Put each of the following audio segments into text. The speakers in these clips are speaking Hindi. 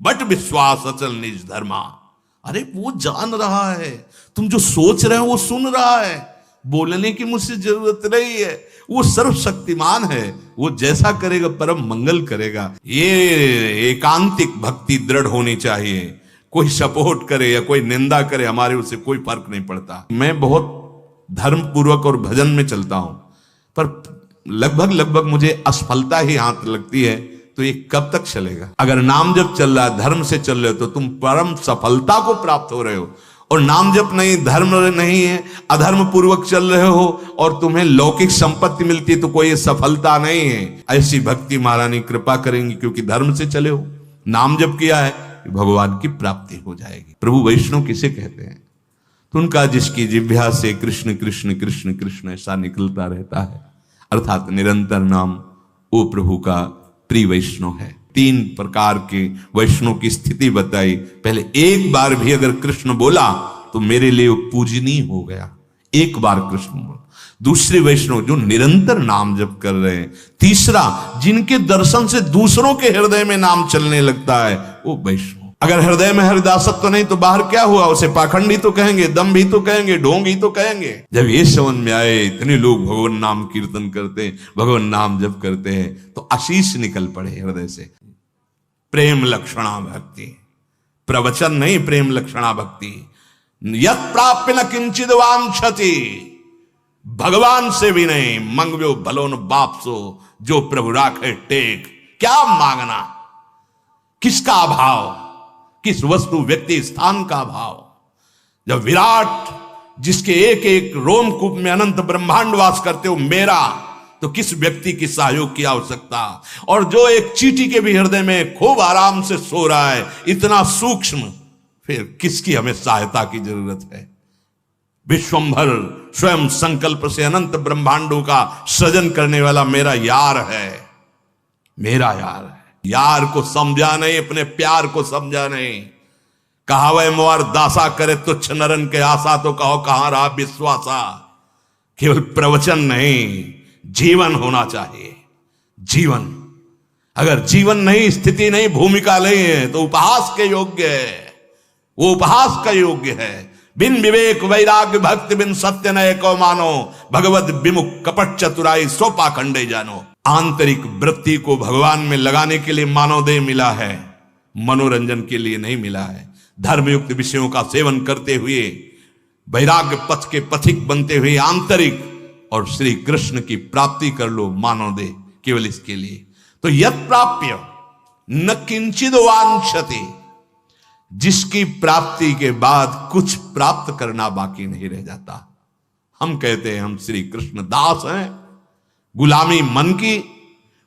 बट विश्वास अचल निज धर्मा। अरे वो जान रहा है, तुम जो सोच रहे हो वो सुन रहा है, बोलने की मुझसे जरूरत नहीं है, वो सर्वशक्तिमान है, वो जैसा करेगा परम मंगल करेगा। ये एकांतिक भक्ति दृढ़ होनी चाहिए। कोई सपोर्ट करे या कोई निंदा करे, हमारे उससे कोई फर्क नहीं पड़ता। मैं बहुत धर्म पूर्वक और भजन में चलता हूं, पर लगभग मुझे असफलता ही हाथ लगती है। तो ये कब तक चलेगा? अगर नाम जप चल रहा है, धर्म से चल रहे हो, तो तुम परम सफलता को प्राप्त हो रहे हो। और नाम जप नहीं, धर्म नहीं है, अधर्म पूर्वक चल रहे हो और तुम्हें लौकिक संपत्ति मिलती है, तो कोई सफलता नहीं है। ऐसी भक्ति महारानी कृपा करेंगी, क्योंकि धर्म से चले हो, नाम जप किया है, भगवान की प्राप्ति हो जाएगी। प्रभु वैष्णव किसे कहते हैं? तो उनका जिसकी जिह्वा से कृष्ण कृष्ण कृष्ण कृष्ण ऐसा निकलता रहता है, अर्थात निरंतर नाम, वो प्रभु का प्रिय वैष्णव है। 3 प्रकार के वैष्णव की स्थिति बताई। पहले एक बार भी अगर कृष्ण बोला तो मेरे लिए वो पूजनीय हो गया, एक बार कृष्ण बोला। दूसरे वैष्णव जो निरंतर नाम जप कर रहे हैं। तीसरा, जिनके दर्शन से दूसरों के हृदय में नाम चलने लगता है, वो वैष्णव। अगर हृदय में हरिदासत्व नहीं तो बाहर क्या हुआ? उसे पाखंडी तो कहेंगे, दम्भी तो कहेंगे, ढोंगी तो कहेंगे। जब ये समझ में आए इतने लोग भगवान नाम कीर्तन करते हैं, भगवान नाम जप करते हैं, तो आशीष निकल पड़े हृदय से। प्रेम लक्षणा भक्ति, प्रवचन नहीं, प्रेम लक्षणा भक्ति। यत् प्राप्य न किंचिद वांछति, भगवान से भी नहीं, मंगव्यो भलो न बाप सो, जो प्रभु राखे टेक। क्या मांगना? किसका अभाव? किस वस्तु व्यक्ति स्थान का भाव? जब विराट जिसके एक एक रोमकूप में अनंत ब्रह्मांड वास करते हो मेरा, तो किस व्यक्ति की सहयोग की आवश्यकता? और जो एक चींटी के भी हृदय में खूब आराम से सो रहा है, इतना सूक्ष्म, फिर किसकी हमें सहायता की जरूरत है? विश्वंभर स्वयं संकल्प से अनंत ब्रह्मांडों का सृजन करने वाला मेरा यार है, मेरा यार है। यार को समझा नहीं, अपने प्यार को समझा नहीं। कहावे मोर दासा करे तुच्छ नरन के आशा, तो कहो कहां रहा विश्वासा। केवल प्रवचन नहीं, जीवन होना चाहिए। जीवन, अगर जीवन नहीं, स्थिति नहीं, भूमिका नहीं है, तो उपहास के योग्य है, वो उपहास का योग्य है। बिन विवेक वैराग्य भक्ति बिन सत्य नय को मानो, भगवत विमुख कपट चतुराई सो पाखंडे जानो। आंतरिक वृत्ति को भगवान में लगाने के लिए मानव देह मिला है, मनोरंजन के लिए नहीं मिला है। धर्मयुक्त विषयों का सेवन करते हुए वैराग्य पथ के पथिक बनते हुए आंतरिक और श्री कृष्ण की प्राप्ति कर लो मानव देह, केवल इसके लिए। तो यत् प्राप्य न किंचिद वांछति, जिसकी प्राप्ति के बाद कुछ प्राप्त करना बाकी नहीं रह जाता। हम कहते हैं हम श्री कृष्ण दास हैं। गुलामी मन की,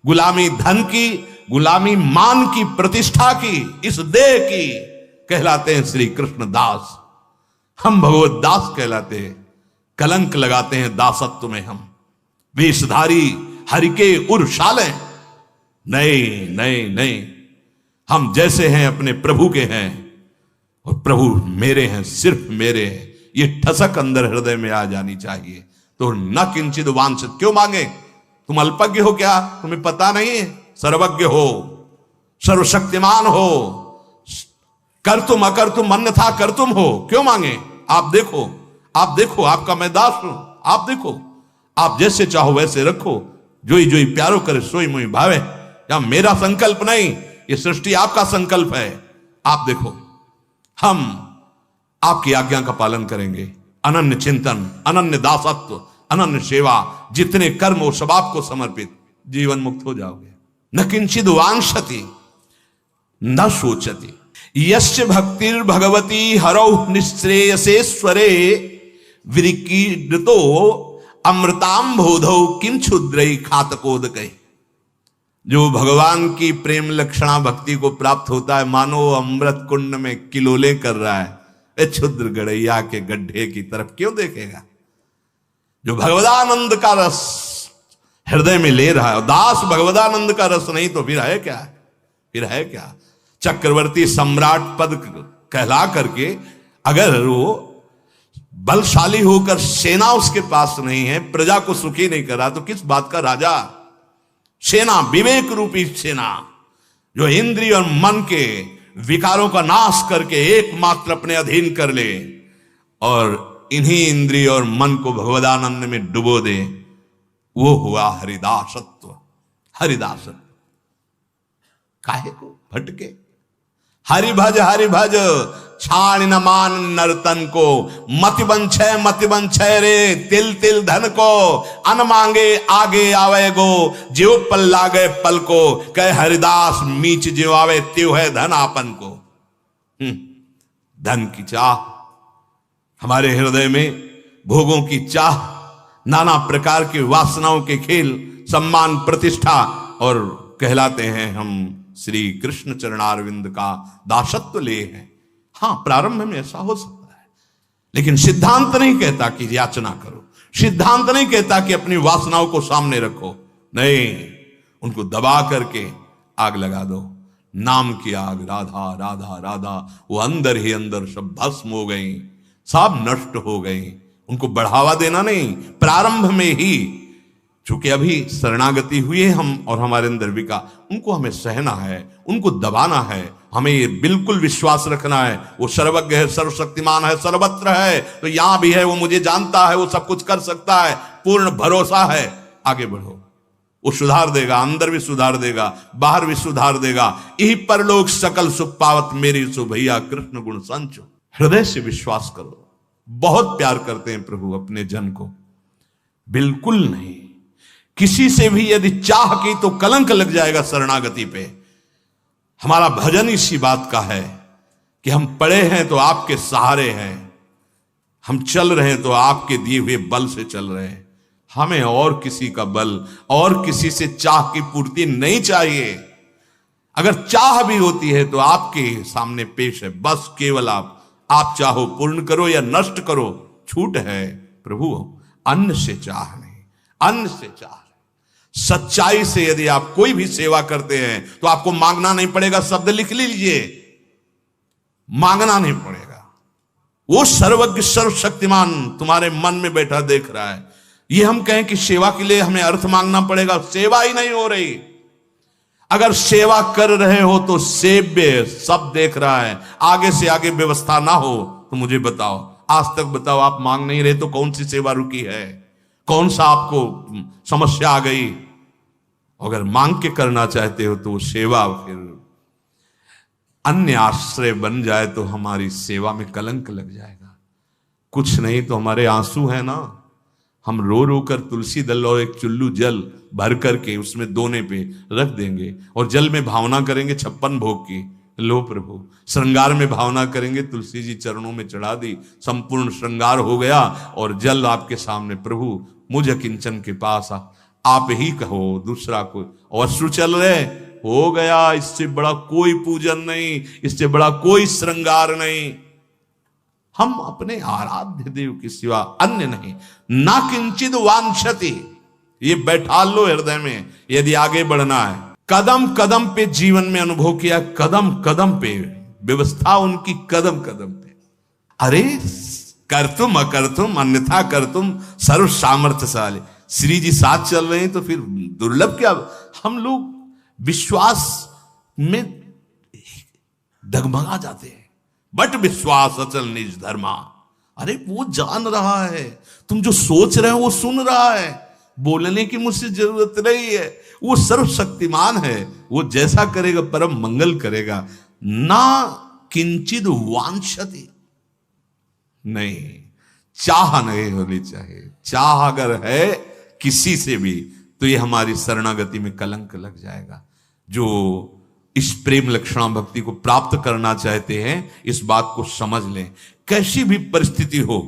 गुलामी धन की, गुलामी मान की, प्रतिष्ठा की, इस देह की, कहलाते हैं श्री कृष्ण दास। हम भगवत दास कहलाते हैं। कलंक लगाते हैं दासत्व में हम, वेशधारी हरि के उर्शाले। नहीं नहीं नहीं, हम जैसे हैं अपने प्रभु के हैं, और प्रभु मेरे हैं, सिर्फ मेरे हैं। ये ठसक अंदर हृदय में आ जानी चाहिए। तो न किंचित वांछित, क्यों मांगे? तुम अल्पज्ञ हो क्या? तुम्हें पता नहीं है? सर्वज्ञ हो, सर्वशक्तिमान हो, कर तुम अकर तुम अन्यथा कर तुम हो, क्यों मांगे? आप देखो, आप देखो, आपका मैं दास हूं, आप देखो, आप जैसे चाहो वैसे रखो, जोई जोई प्यारो करे सोई मुई भावे। या मेरा संकल्प नहीं, ये सृष्टि आपका संकल्प है। आप देखो, हम आपकी आज्ञा का पालन करेंगे। अनन्य चिंतन, अनन्य दासत्व, अनन्य सेवा, जितने कर्म हो सब आपको समर्पित, जीवन मुक्त हो जाओगे। न किंचिद वांछति न सोचति, यस्य भक्तिर भगवती हरौ निश्रेयसेश्वरे, विरिकीर्तो अमृताम बोधौ किम क्षुद्रै खातकोदकै। जो भगवान की प्रेम लक्षणा भक्ति को प्राप्त होता है, मानो अमृत कुंड में किलोले कर रहा है, क्षुद्र गड़ैया के गड्ढे की तरफ क्यों देखेगा? जो भगवदानंद का रस हृदय में ले रहा है, दास भगवदानंद का रस नहीं तो फिर है क्या? फिर है क्या? चक्रवर्ती सम्राट पद कहला करके अगर वो बलशाली होकर सेना उसके पास नहीं है, प्रजा को सुखी नहीं कर रहा, तो किस बात का राजा? सेना, विवेक रूपी सेना, जो इंद्रिय और मन के विकारों का नाश करके एकमात्र अपने अधीन कर ले और इन्हीं इंद्रिय और मन को भगवदानंद में डुबो दे, वो हुआ हरिदासत्व। हरिदासत्व काहे को भटके? हरि भज छाण न मान नर्तन को, मति बंछय रे तिल तिल धन को, अन मांगे आगे आवे गो, ज्यो पल लागे पल को, कह हरिदास मीच ज्यो आवे त्यों है धन आपन को। धन की चाह हमारे हृदय में, भोगों की चाह, नाना प्रकार के वासनाओं के खेल, सम्मान प्रतिष्ठा, और कहलाते हैं हम श्री कृष्ण चरणारविंद का दासत्व ले हैं। हां, प्रारंभ में ऐसा हो सकता है, लेकिन सिद्धांत नहीं कहता कि याचना करो, सिद्धांत नहीं कहता कि अपनी वासनाओं को सामने रखो। नहीं, उनको दबा करके आग लगा दो। नाम की आग, राधा राधा राधा, वो अंदर ही अंदर सब भस्म हो गई, सब नष्ट हो गई। उनको बढ़ावा देना नहीं, प्रारंभ में ही, चूंकि अभी शरणागति हुई है हम और हमारे अंदर विका, उनको हमें सहना है, उनको दबाना है। हमें ये बिल्कुल विश्वास रखना है, वो सर्वज्ञ है, सर्वशक्तिमान है, सर्वत्र है, तो यहां भी है, वो मुझे जानता है, वो सब कुछ कर सकता है, पूर्ण भरोसा है। आगे बढ़ो, वो सुधार देगा, अंदर भी सुधार देगा, बाहर भी सुधार देगा। यही परलोक सकल सुख पावत मेरी सो भैया कृष्ण गुण संचो। हृदय से विश्वास करो। बहुत प्यार करते हैं प्रभु अपने जन को, बिल्कुल नहीं। किसी से भी यदि चाह की तो कलंक लग जाएगा शरणागति पे। हमारा भजन इसी बात का है कि हम पड़े हैं तो आपके सहारे हैं, हम चल रहे हैं तो आपके दिए हुए बल से चल रहे हैं। हमें और किसी का बल और किसी से चाह की पूर्ति नहीं चाहिए। अगर चाह भी होती है तो आपके सामने पेश है, बस केवल आप चाहो पूर्ण करो या नष्ट करो, छूट है। प्रभु अन्न से चाह नहीं, अन्न से चाह। सच्चाई से यदि आप कोई भी सेवा करते हैं तो आपको मांगना नहीं पड़ेगा। शब्द लिख लीजिए, मांगना नहीं पड़ेगा। वो सर्वज्ञ सर्वशक्तिमान तुम्हारे मन में बैठा देख रहा है। ये हम कहें कि सेवा के लिए हमें अर्थ मांगना पड़ेगा, सेवा ही नहीं हो रही। अगर सेवा कर रहे हो तो सेव्य सब देख रहा है, आगे से आगे व्यवस्था ना हो तो मुझे बताओ, आज तक बताओ, आप मांग नहीं रहे तो कौन सी सेवा रुकी है? कौन सा आपको समस्या आ गई? अगर मांग के करना चाहते हो तो सेवा फिर अन्य आश्रय बन जाए तो हमारी सेवा में कलंक लग जाएगा। कुछ नहीं तो हमारे आंसू है ना, हम रो रो कर तुलसी दल और एक चुल्लू जल भर करके उसमें दोने पे रख देंगे और जल में भावना करेंगे 56 भोग की। लो प्रभु, श्रृंगार में भावना करेंगे, तुलसी जी चरणों में चढ़ा दी, संपूर्ण श्रृंगार हो गया और जल आपके सामने। प्रभु मुझ किंचन के पास आप ही कहो, दूसरा कोई। और अश्रु चल रहे, हो गया, इससे बड़ा कोई पूजन नहीं, इससे बड़ा कोई श्रृंगार नहीं। हम अपने आराध्य देव की सिवा अन्य नहीं। ना किंचित वांछति, ये बैठा लो हृदय में यदि आगे बढ़ना है। कदम कदम पे जीवन में अनुभव किया, कदम कदम पे व्यवस्था उनकी, कदम कदम पे। अरे करतुम अकर्तुम अन्यथा करतुम सर्व सामर्थ्यशाली। श्री जी साथ चल रहे हैं तो फिर दुर्लभ क्या? हम लोग विश्वास में डगमगा जाते हैं। बट विश्वास अचल निज धर्मा। अरे वो जान रहा है, तुम जो सोच रहे हो वो सुन रहा है, बोलने की मुझसे जरूरत नहीं है। वो सर्वशक्तिमान है, वो जैसा करेगा परम मंगल करेगा। ना किंचित वांछति, नहीं, चाह नहीं होनी चाहिए। चाह अगर है किसी से भी तो ये हमारी शरणागति में कलंक लग जाएगा। जो इस प्रेम लक्षणा भक्ति को प्राप्त करना चाहते हैं, इस बात को समझ लें। कैसी भी परिस्थिति हो,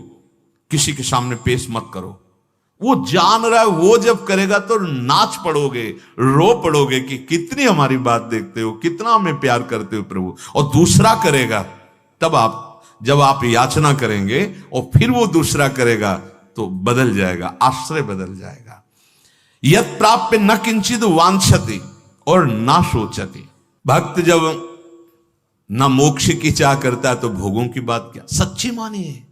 किसी के सामने पेश मत करो। वो जान रहा है, वो जब करेगा तो नाच पड़ोगे, रो पड़ोगे कि कितनी हमारी बात देखते हो, कितना हमें प्यार करते हो प्रभु। और दूसरा करेगा, तब आप जब आप याचना करेंगे और फिर वो दूसरा करेगा तो बदल जाएगा, आश्रय बदल जाएगा। यत प्राप्य न किंचित वांछति और ना सोचति। भक्त जब न मोक्ष की चाह करता है तो भोगों की बात क्या। सच्ची मानिए,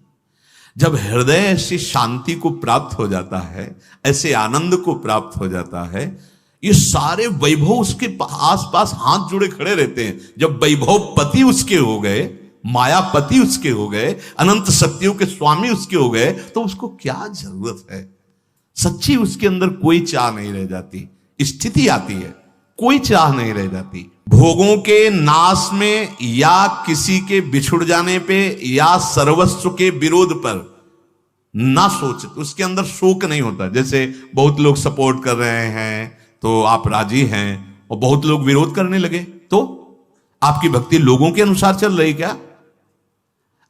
जब हृदय ऐसी शांति को प्राप्त हो जाता है, ऐसे आनंद को प्राप्त हो जाता है, ये सारे वैभव उसके आसपास हाथ जोड़े खड़े रहते हैं। जब वैभव पति उसके हो गए, मायापति उसके हो गए, अनंत शक्तियों के स्वामी उसके हो गए, तो उसको क्या जरूरत है। सच्ची उसके अंदर कोई चाह नहीं रह जाती, स्थिति आती है, कोई चाह नहीं रह जाती। भोगों के नाश में या किसी के बिछुड़ जाने पे या सर्वस्व के विरोध पर ना सोच, उसके अंदर शोक नहीं होता। जैसे बहुत लोग सपोर्ट कर रहे हैं तो आप राजी हैं, और बहुत लोग विरोध करने लगे तो आपकी भक्ति लोगों के अनुसार चल रही क्या?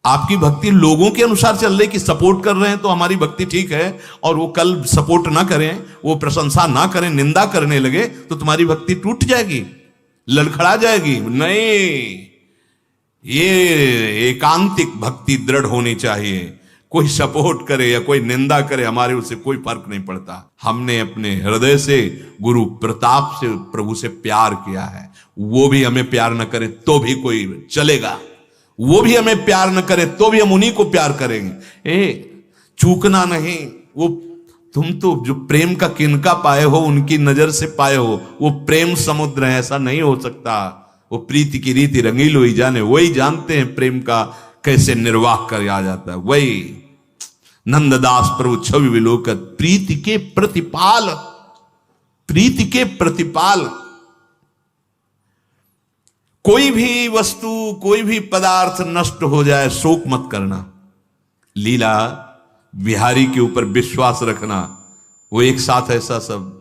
आपकी भक्ति लोगों के अनुसार चल रही कि सपोर्ट कर रहे हैं तो हमारी भक्ति ठीक है, और वो कल सपोर्ट ना करें, वो प्रशंसा ना करें, निंदा करने लगे तो तुम्हारी भक्ति टूट जाएगी, लड़खड़ा जाएगी। नहीं, ये एकांतिक भक्ति दृढ़ होनी चाहिए। कोई सपोर्ट करे या कोई निंदा करे, हमारे उससे कोई फर्क नहीं पड़ता। हमने अपने हृदय से गुरु प्रताप से प्रभु से प्यार किया है, वो भी हमें प्यार न करे तो भी कोई चलेगा, वो भी हमें प्यार न करे तो भी हम उन्हीं को प्यार करेंगे। चूकना नहीं। वो तुम तो जो प्रेम का किनका पाए हो, उनकी नजर से पाए हो, वो प्रेम समुद्र है, ऐसा नहीं हो सकता। वो प्रीति की रीति रंगीलो ही जाने, वही जानते हैं प्रेम का कैसे निर्वाह कर आ जाता है। वही नंददास प्रभु छवि विलोकत, प्रीति के प्रतिपाल, प्रीति के प्रतिपाल। कोई भी वस्तु, कोई भी पदार्थ नष्ट हो जाए, शोक मत करना। लीला बिहारी के ऊपर विश्वास रखना, वो एक साथ ऐसा सब।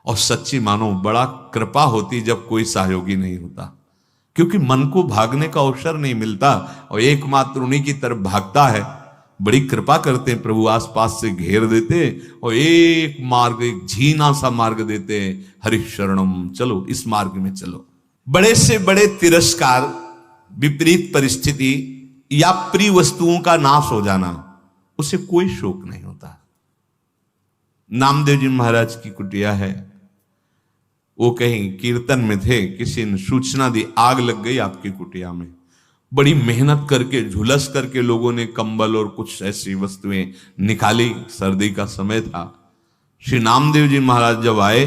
और सच्ची मानो बड़ा कृपा होती जब कोई सहयोगी नहीं होता, क्योंकि मन को भागने का अवसर नहीं मिलता और एकमात्र उन्हीं की तरफ भागता है। बड़ी कृपा करते हैं प्रभु, आसपास से घेर देते और एक मार्ग, एक झीना सा मार्ग देते हैं, हरि शरणम, चलो इस मार्ग में चलो। बड़े से बड़े तिरस्कार, विपरीत परिस्थिति या प्रिय वस्तुओं का नाश हो जाना, उसे कोई शोक नहीं होता। नामदेव जी महाराज की कुटिया है, वो कहीं कीर्तन में थे, किसी ने सूचना दी आग लग गई आपकी कुटिया में। बड़ी मेहनत करके, झुलस करके लोगों ने कंबल और कुछ ऐसी वस्तुएं निकाली, सर्दी का समय था। श्री नामदेव जी महाराज जब आए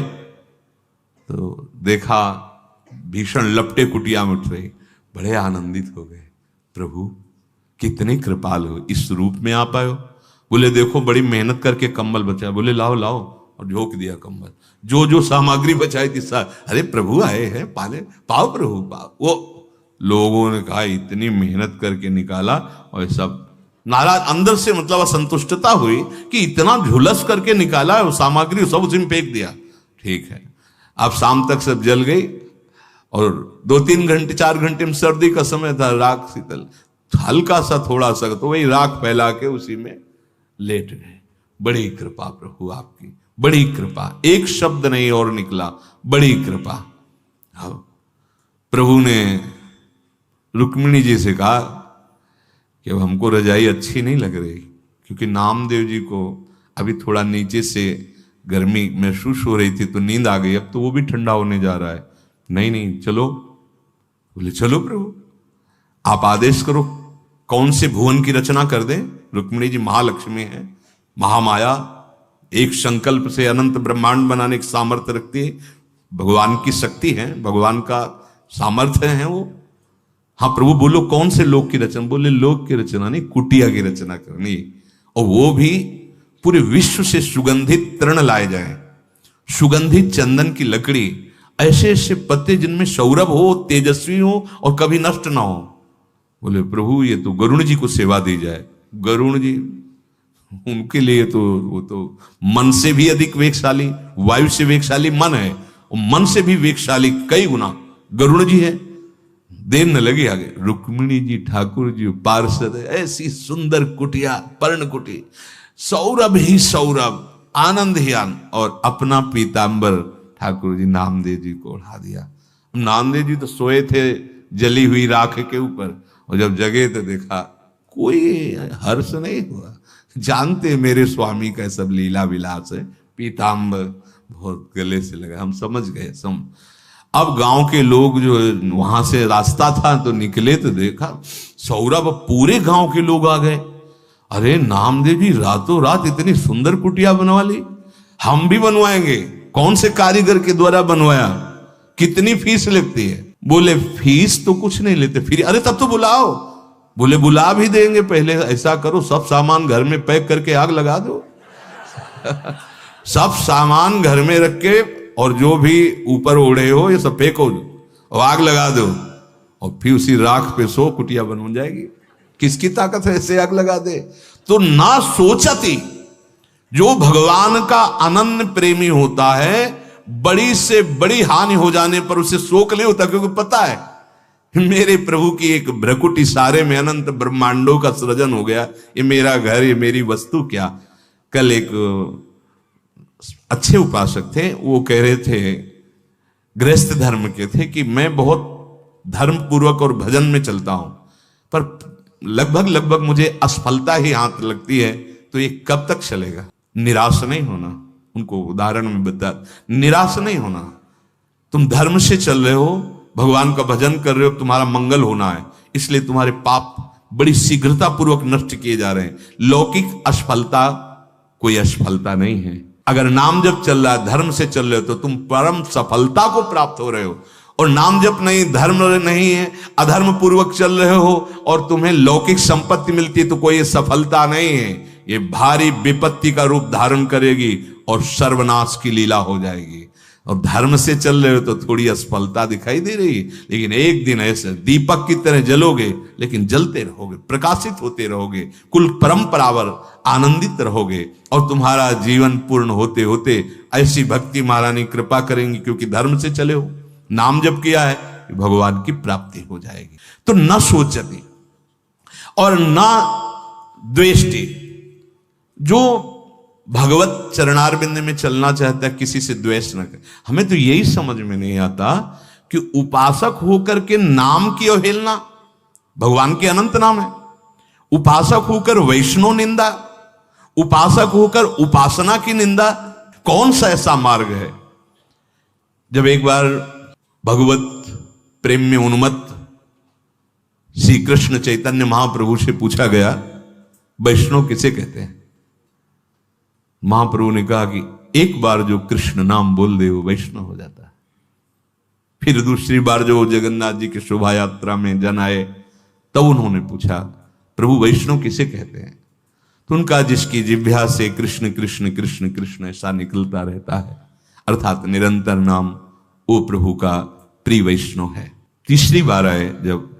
तो देखा भीषण लपटे कुटिया में उठ रही, बड़े आनंदित हो गए। प्रभु कितने कृपाल हो, इस रूप में आप आए हो। बोले देखो बड़ी मेहनत करके कंबल बचाया। बोले लाओ लाओ, और झोंक दिया कंबल। जो जो सामग्री बचाई थी अरे प्रभु आए हैं, पाले पाओ प्रभु पाओ। वो लोगों ने कहा इतनी मेहनत करके निकाला, और सब नाराज अंदर से, मतलब असंतुष्टता हुई कि इतना झुलस करके निकाला, वो सामग्री सब उसी में फेंक दिया। ठीक है, अब शाम तक सब जल गई, और 2-3 घंटे 4 घंटे में सर्दी का समय था, राख शीतल, हल्का सा थोड़ा सा तो वही राख फैला के उसी में लेट गए। बड़ी कृपा प्रभु आपकी, बड़ी कृपा, एक शब्द नहीं और निकला, बड़ी कृपा। प्रभु ने रुक्मिणी जी से कहा कि अब हमको रजाई अच्छी नहीं लग रही, क्योंकि नामदेव जी को अभी थोड़ा नीचे से गर्मी महसूस हो रही थी तो नींद आ गई, अब तो वो भी ठंडा होने जा रहा है। नहीं नहीं चलो। बोले चलो प्रभु आप आदेश करो, कौन से भुवन की रचना कर दें। रुक्मिणी जी महालक्ष्मी है, महामाया, एक संकल्प से अनंत ब्रह्मांड बनाने की सामर्थ्य रखती है, भगवान की शक्ति है, भगवान का सामर्थ्य है वो। हाँ प्रभु बोलो कौन से लोक की रचना। बोले लोक की रचना नहीं, कुटिया की रचना करनी, और वो भी पूरे विश्व से सुगंधित तृण लाए जाए, सुगंधित चंदन की लकड़ी, ऐसे ऐसे पत्ते जिनमें सौरभ हो, तेजस्वी हो और कभी नष्ट ना हो। बोले प्रभु ये तो गरुण जी को सेवा दी जाए। गरुण जी, उनके लिए तो वो तो मन से भी अधिक वेगशाली, वायु से वेगशाली मन है, और मन से भी वेगशाली कई गुना गरुण जी है। देर न लगी आगे, रुक्मिणी जी ठाकुर जी पार्षद, ऐसी सुंदर कुटिया, पर्ण कुटी, सौरभ ही सौरभ, आनंद ही आनंद, और अपना पीतांबर ठाकुर जी नामदेव जी को उड़ा दिया। नामदेव जी तो सोए थे जली हुई राख के ऊपर, और जब जगे तो देखा कोई हर्ष नहीं हुआ। जानते मेरे स्वामी का सब लीला विलास है, पीतांबर बहुत गले से लगा, हम समझ गए। अब गांव के लोग जो वहां से रास्ता था तो निकले तो देखा सौरभ, पूरे गांव के लोग आ गए। अरे नामदेव जी रातों रात इतनी सुंदर कुटिया बनवा ली, हम भी बनवाएंगे। कौन से कारीगर के द्वारा बनवाया, कितनी फीस लगती है? बोले फीस तो कुछ नहीं लेते, फिर अरे तब तो बुलाओ। बोले बुला भी देंगे, पहले ऐसा करो सब सामान घर में पैक करके आग लगा दो। सब सामान घर में रख के और जो भी ऊपर ओढ़े हो ये सब फेंको और आग लगा दो, और फिर उसी राख पे सो कुटिया बन जाएगी। किसकी ताकत है ऐसे आग लगा दे? तो ना सोचती, जो भगवान का अनन्य प्रेमी होता है, बड़ी से बड़ी हानि हो जाने पर उसे शोक नहीं होता, क्योंकि पता है मेरे प्रभु की एक भ्रकुटी सारे में अनंत ब्रह्मांडों का सृजन हो गया, ये मेरा घर, ये मेरी वस्तु क्या। कल एक अच्छे उपासक थे, वो कह रहे थे, गृहस्थ धर्म के थे, कि मैं बहुत धर्म पूर्वक और भजन में चलता हूं, पर लगभग मुझे असफलता ही हाथ लगती है, तो ये कब तक चलेगा? निराश नहीं होना। उनको उदाहरण में बता, निराश नहीं होना। तुम धर्म से चल रहे हो, भगवान का भजन कर रहे हो, तुम्हारा मंगल होना है, इसलिए तुम्हारे पाप बड़ी शीघ्रता पूर्वक नष्ट किए जा रहे हैं। लौकिक असफलता कोई असफलता नहीं है। अगर नाम जप चल रहा है, धर्म से चल रहे हो, तो तुम परम सफलता को प्राप्त हो रहे हो। और नाम जप नहीं, धर्म नहीं है, अधर्म पूर्वक चल रहे हो और तुम्हें लौकिक संपत्ति मिलती है, तो कोई सफलता नहीं है। ये भारी विपत्ति का रूप धारण करेगी और सर्वनाश की लीला हो जाएगी। और धर्म से चल रहे हो तो थोड़ी असफलता दिखाई दे रही, लेकिन एक दिन ऐसे दीपक की तरह जलोगे, लेकिन जलते रहोगे, प्रकाशित होते रहोगे, कुल परंपरावर आनंदित रहोगे, और तुम्हारा जीवन पूर्ण होते होते ऐसी भक्ति महारानी कृपा करेंगी, क्योंकि धर्म से चले हो, नाम जप किया है, भगवान की प्राप्ति हो जाएगी। तो न सोचती और न द्वेष्टि। जो भगवत चरणारविंद में चलना चाहता है, किसी से द्वेष न करे। हमें तो यही समझ में नहीं आता कि उपासक होकर के नाम की अवहेलना, भगवान के अनंत नाम है, उपासक होकर वैष्णव निंदा, उपासक होकर उपासना की निंदा, कौन सा ऐसा मार्ग है? जब एक बार भगवत प्रेम में उन्मत्त श्री कृष्ण चैतन्य महाप्रभु से पूछा गया, वैष्णव किसे कहते हैं? महाप्रभु ने कहा कि एक बार जो कृष्ण नाम बोल दे वो वैष्णव हो जाता है। फिर दूसरी बार जो जगन्नाथ जी की शोभा यात्रा में जन आए, तब उन्होंने पूछा, प्रभु वैष्णव किसे कहते हैं? तो उनका जिसकी जिह्वा से कृष्ण कृष्ण कृष्ण कृष्ण ऐसा निकलता रहता है, अर्थात निरंतर नाम, वो प्रभु का प्रिय वैष्णव है। तीसरी बार आए जब,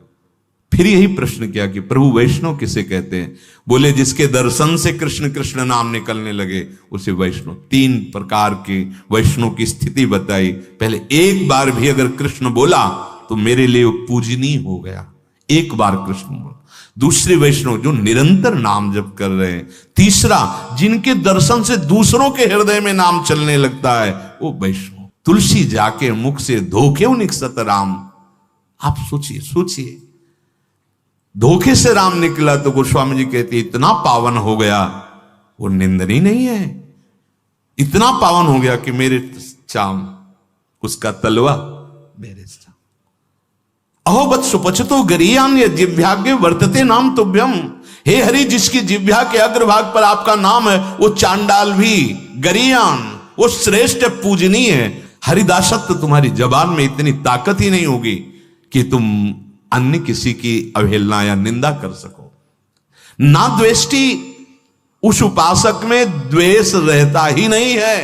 फिर यही प्रश्न किया कि प्रभु वैष्णव किसे कहते हैं? बोले जिसके दर्शन से कृष्ण कृष्ण नाम निकलने लगे उसे वैष्णव। 3 प्रकार के वैष्णव की स्थिति बताई। पहले एक बार भी अगर कृष्ण बोला तो मेरे लिए वो पूजनीय हो गया, एक बार कृष्ण बोला। दूसरे वैष्णव जो निरंतर नाम जप कर रहे हैं। तीसरा जिनके दर्शन से दूसरों के हृदय में नाम चलने लगता है, वो वैष्णव। तुलसी जाके मुख से धोखे निकसत राम। आप सोचिए धोखे से राम निकला तो गोस्वामी जी कहते इतना पावन हो गया, वो निंदनीय नहीं है, इतना पावन हो गया कि मेरे चाम उसका तलवा मेरे चाम। अहोबत सुपचतो गरियान ये जिह्वाग्य वर्तते नाम तुभ्यम। हे हरि, जिसकी जिह्वा के अग्रभाग पर आपका नाम है, वो चांडाल भी गरियान, वो श्रेष्ठ पूजनीय है। हरिदासत्व तुम्हारी जबान में इतनी ताकत ही नहीं होगी कि तुम अन्य किसी की अवहेलना या निंदा कर सको। ना द्वेष्टि, उस उपासक में द्वेष रहता ही नहीं है,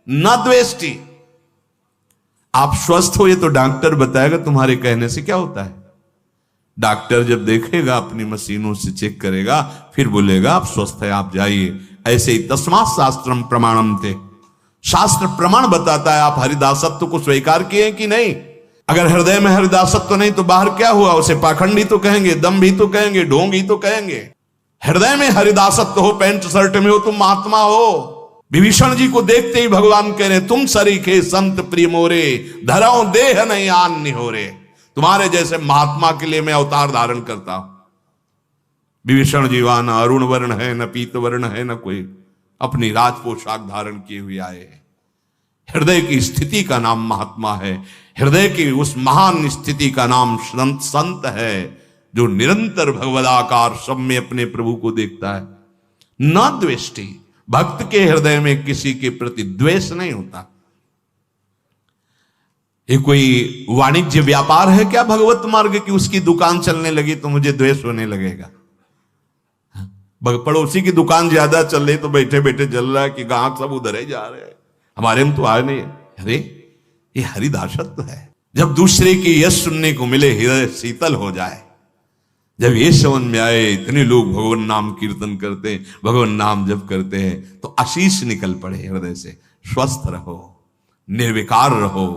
ना द्वेष्टि। आप स्वस्थ हो ये तो डॉक्टर बताएगा, तुम्हारे कहने से क्या होता है। डॉक्टर जब देखेगा, अपनी मशीनों से चेक करेगा, फिर बोलेगा आप स्वस्थ है, आप जाइए। ऐसे ही तस्मात् शास्त्रम प्रमाणम थे, शास्त्र प्रमाण बताता है। आप हरिदासत्व को स्वीकार किए कि नहीं? अगर हृदय में हरिदासत्व नहीं तो बाहर क्या हुआ? उसे पाखंडी तो कहेंगे, दम भी तो कहेंगे, ढोंग ही तो कहेंगे। हृदय में हरिदासत्व हो, पैंट शर्ट में हो, तुम महात्मा हो। विभीषण जी को देखते ही भगवान कह रहे, तुम सरीखे संत प्रिय मोरे, धराओ देह नहीं आन निहोरे। तुम्हारे जैसे महात्मा के लिए मैं अवतार धारण करता हूं। विभीषण जी वहां न अरुण वर्ण है, न पीत वर्ण है, न कोई अपनी राज पोशाक धारण किए हुए आए हैं। हृदय की स्थिति का नाम महात्मा है। हृदय की उस महान स्थिति का नाम संत है, जो निरंतर भगवदाकार सब में अपने प्रभु को देखता है। न द्वेष्टि, भक्त के हृदय में किसी के प्रति द्वेष नहीं होता, ये कोई वाणिज्य व्यापार है क्या भगवत मार्ग की? उसकी दुकान चलने लगी तो मुझे द्वेष होने लगेगा। पड़ोसी की दुकान ज्यादा चल रही तो बैठे बैठे जल रहा है कि ग्राहक सब उधर ही जा रहे हैं, हमारे में तो आए नहीं। अरे ये हरिदासत्व है। जब दूसरे की यश सुनने को मिले हृदय शीतल हो जाए। जब ये समझ में आए इतने लोग भगवान नाम कीर्तन करते हैं, भगवान नाम जप करते हैं, तो आशीष निकल पड़े हृदय से। स्वस्थ रहो, निर्विकार रहो,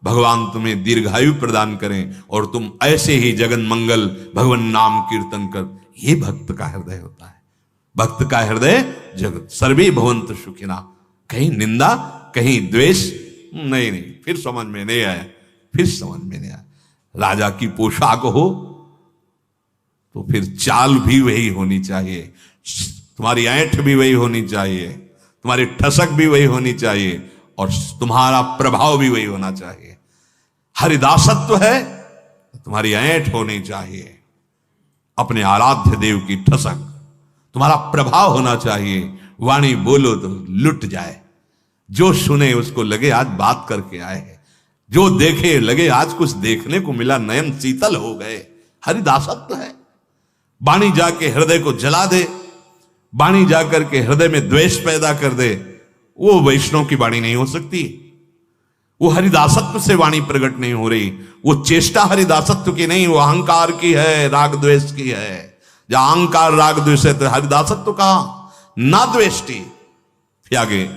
भगवान तुम्हें दीर्घायु प्रदान करें और तुम ऐसे ही जगन मंगल भगवान नाम कीर्तन कर। ये भक्त का हृदय होता है। भक्त का हृदय जगत सर्वे भवंत सुखिना। कहीं निंदा, कहीं द्वेष नहीं। फिर समझ में नहीं आया, फिर समझ में नहीं आया। राजा की पोशाक हो तो फिर चाल भी वही होनी चाहिए, तुम्हारी ऐंठ भी वही होनी चाहिए, तुम्हारी ठसक भी वही होनी चाहिए और तुम्हारा प्रभाव भी वही होना चाहिए। हरिदासत्व है तुम्हारी ऐंठ होनी चाहिए, अपने आराध्य देव की ठसक, तुम्हारा प्रभाव होना चाहिए। वाणी बोलो तो लुट जाए, जो सुने उसको लगे आज बात करके आए हैं, जो देखे लगे आज कुछ देखने को मिला, नयन शीतल हो गए। हरिदासत्व है। वाणी जाके हृदय को जला दे, वाणी जाकर के हृदय में द्वेष पैदा कर दे, वो वैष्णव की वाणी नहीं हो सकती। वो हरिदासत्व से वाणी प्रकट नहीं हो रही। वो चेष्टा हरिदासत्व की नहीं, वो अहंकार की है, राग द्वेष की है। जहां अहंकार राग द्वेष है तो हरिदासत्व कहां? ना द्वेष्टि, फिर आगे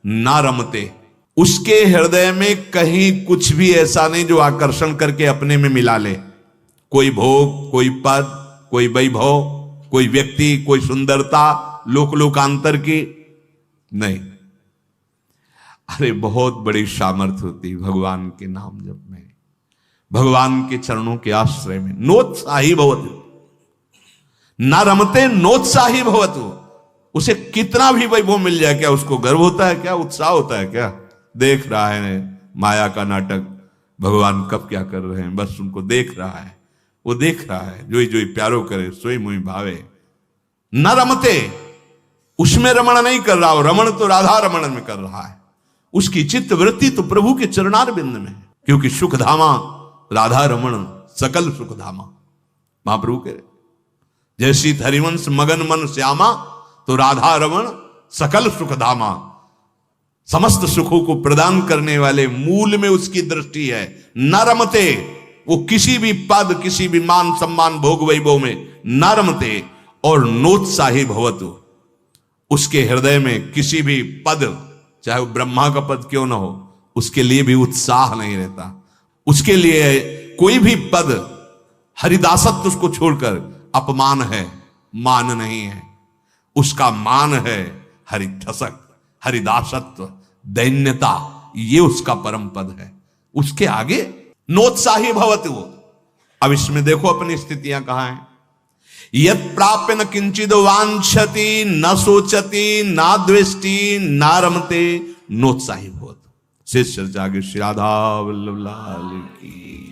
ना रमते। उसके हृदय में कहीं कुछ भी ऐसा नहीं जो आकर्षण करके अपने में मिला ले। कोई भोग, कोई पद, कोई वैभव, कोई व्यक्ति, कोई सुंदरता, लोकांतर की नहीं। अरे बहुत बड़ी सामर्थ्य होती भगवान के नाम जप में, भगवान के चरणों के आश्रय में। नोत्साही भवतु, न रमते नोत्साही भवतु। उसे कितना भी वैभव मिल जाए, क्या उसको गर्व होता है? क्या उत्साह होता है? क्या देख रहा है माया का नाटक, भगवान कब क्या कर रहे हैं, बस उनको देख रहा है। वो देख रहा है, जोई जोई प्यारो करे सोई मुई भावे। न रमते, उसमें रमण नहीं कर रहा, रमण तो राधा रमण में कर रहा है। उसकी चित्त वृत्ति तो प्रभु के चरणार बिंद में है, क्योंकि सुख धामा राधा रमण सकल सुख धामा। महाप्रभु कह रहे जैसी हरिवंश मगन मन श्यामा, तो राधा रमण सकल सुख धामा। समस्त सुखों को प्रदान करने वाले मूल में उसकी दृष्टि है। न रमते, वो किसी भी पद, किसी भी मान सम्मान भोग वैभव में न रमते। और नोत्साही भवतु, उसके हृदय में किसी भी पद, चाहे वो ब्रह्मा का पद क्यों ना हो, उसके लिए भी उत्साह नहीं रहता। उसके लिए कोई भी पद, हरिदासत्व उसको छोड़कर अपमान है, मान नहीं है। उसका मान है हरिठसक, हरिदासत्व, दैन्यता, ये उसका परम पद है। उसके आगे नोत्साही भवतु। अब इसमें देखो अपनी स्थितियां कहां हैं। यत प्राप्य न किंचिद वांछति, न सोचति, न द्वेष्टि, न रमते, नोत्साही भवतु। शेष चर्चा आगे। श्री राधा वल्लभ लाल की।